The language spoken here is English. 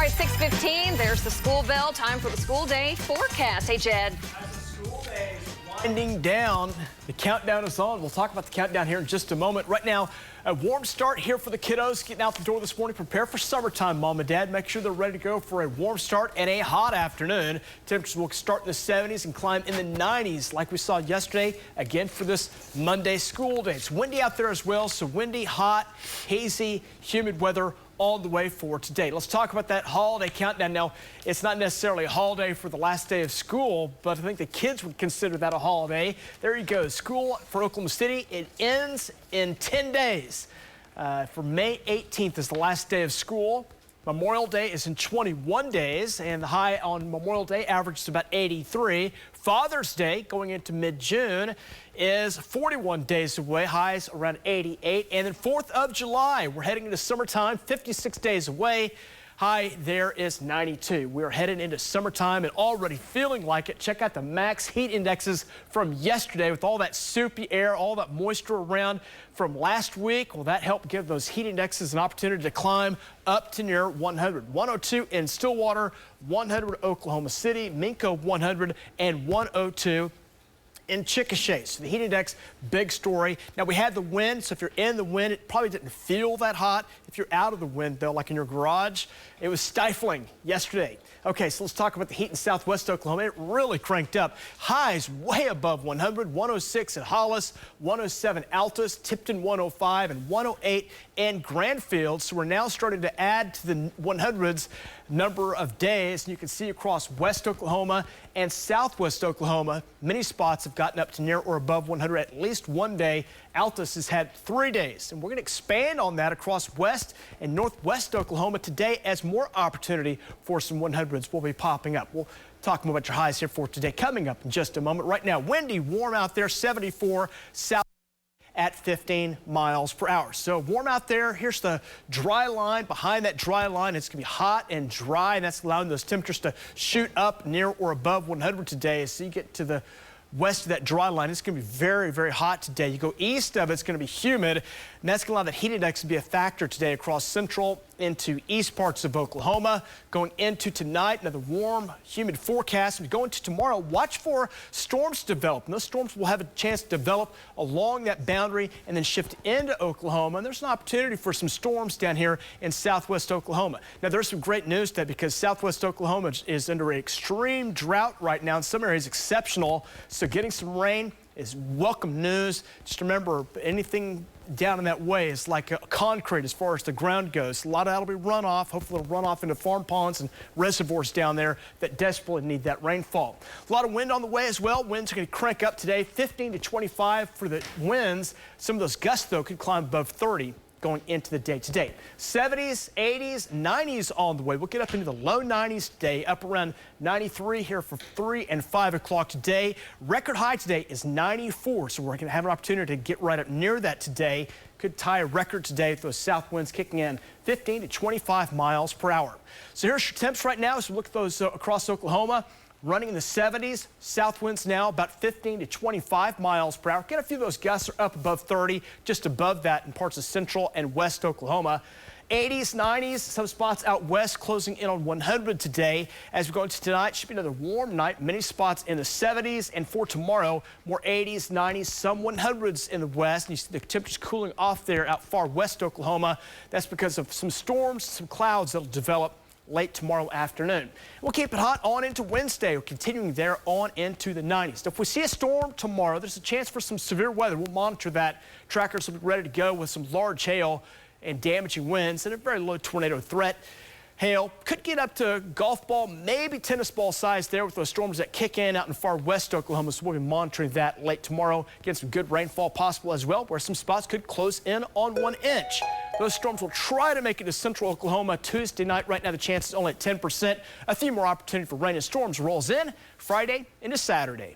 right, 6:15, there's the school bell. Time for the school day forecast. Hey, Jed. As the school day is winding down, the countdown is on. We'll talk about the countdown here in just a moment. Right now, a warm start here for the kiddos getting out the door this morning. Prepare for summertime, Mom and Dad. Make sure they're ready to go for a warm start and a hot afternoon. Temperatures will start in the 70s and climb in the 90s like we saw yesterday, again for this Monday school day. It's windy out there as well, so windy, hot, hazy, humid weather all the way for today. Let's talk about that holiday countdown. Now, it's not necessarily a holiday for the last day of school, but I think the kids would consider that a holiday. There you go. School for Oklahoma City, it ends in 10 days. For May 18th is the last day of school. Memorial Day is in 21 days, and the high on Memorial Day averages about 83. Father's Day, going into mid-June, is 41 days away, highs around 88. And then 4th of July, we're heading into summertime, 56 days away. High there is 92. We're headed into summertime and already feeling like it. Check out the max heat indexes from yesterday with all that soupy air, all that moisture around from last week. Well, that helped give those heat indexes an opportunity to climb up to near 100. 102 in Stillwater, 100 Oklahoma City, Minco 100, and 102 in Chickasha. So the heat index, big story. Now we had the wind, so if you're in the wind, it probably didn't feel that hot. If you're out of the wind though, like in your garage, it was stifling yesterday. Okay, so let's talk about the heat in southwest Oklahoma. It really cranked up. Highs way above 100, 106 in Hollis, 107 Altus, Tipton 105, and 108 in Grandfield. So we're now starting to add to the 100s number of days. And you can see across west Oklahoma and southwest Oklahoma, many spots have gotten up to near or above 100 at least one day. Altus has had 3 days, and we're going to expand on that across west and northwest Oklahoma today as more opportunity for some 100s will be popping up. We'll talk more about your highs here for today coming up in just a moment. Right now, windy, warm out there, 74 south at 15 miles per hour. So warm out there. Here's the dry line. Behind that dry line, it's going to be hot and dry, and that's allowing those temperatures to shoot up near or above 100 today. So you get to the west of that dry line, it's going to be very, very hot today. You go east of it, it's going to be humid, and that's going to allow that heat index to be a factor today across central into east parts of Oklahoma. Going into tonight, another warm, humid forecast. We go into tomorrow, watch for storms to develop. And those storms will have a chance to develop along that boundary and then shift into Oklahoma. And there's an opportunity for some storms down here in southwest Oklahoma. Now, there's some great news today because southwest Oklahoma is under an extreme drought right now. In some areas, exceptional. So getting some rain is welcome news. Just remember, anything down in that way is like a concrete as far as the ground goes. A lot of that will be runoff. Hopefully it'll run off into farm ponds and reservoirs down there that desperately need that rainfall. A lot of wind on the way as well. Winds are going to crank up today, 15 to 25 for the winds. Some of those gusts, though, could climb above 30 going into the day today. 70s, 80s, 90s on the way. We'll get up into the low 90s today, up around 93 here for 3 and 5 o'clock today. Record high today is 94, so we're going to have an opportunity to get right up near that today. Could tie a record today with those south winds kicking in 15 to 25 miles per hour. So here's your temps right now as we look at those across Oklahoma. Running in the 70s, south winds now about 15 to 25 miles per hour. Get a few of those gusts are up above 30, just above that in parts of central and west Oklahoma. 80s, 90s, some spots out west closing in on 100 today. As we go into tonight, should be another warm night. Many spots in the 70s, and for tomorrow, more 80s, 90s, some 100s in the west. And you see the temperatures cooling off there out far west Oklahoma. That's because of some storms, some clouds that'll develop late tomorrow afternoon. We'll keep it hot on into Wednesday. We're continuing there on into the 90s. If we see a storm tomorrow, there's a chance for some severe weather. We'll monitor that. Trackers will be ready to go with some large hail and damaging winds and a very low tornado threat. Hail could get up to golf ball, maybe tennis ball size there with those storms that kick in out in far west Oklahoma. So we'll be monitoring that late tomorrow. Get some good rainfall possible as well, where some spots could close in on 1 inch. Those storms will try to make it to central Oklahoma Tuesday night. Right now, the chance is only at 10%. A few more opportunity for rain and storms rolls in Friday into Saturday.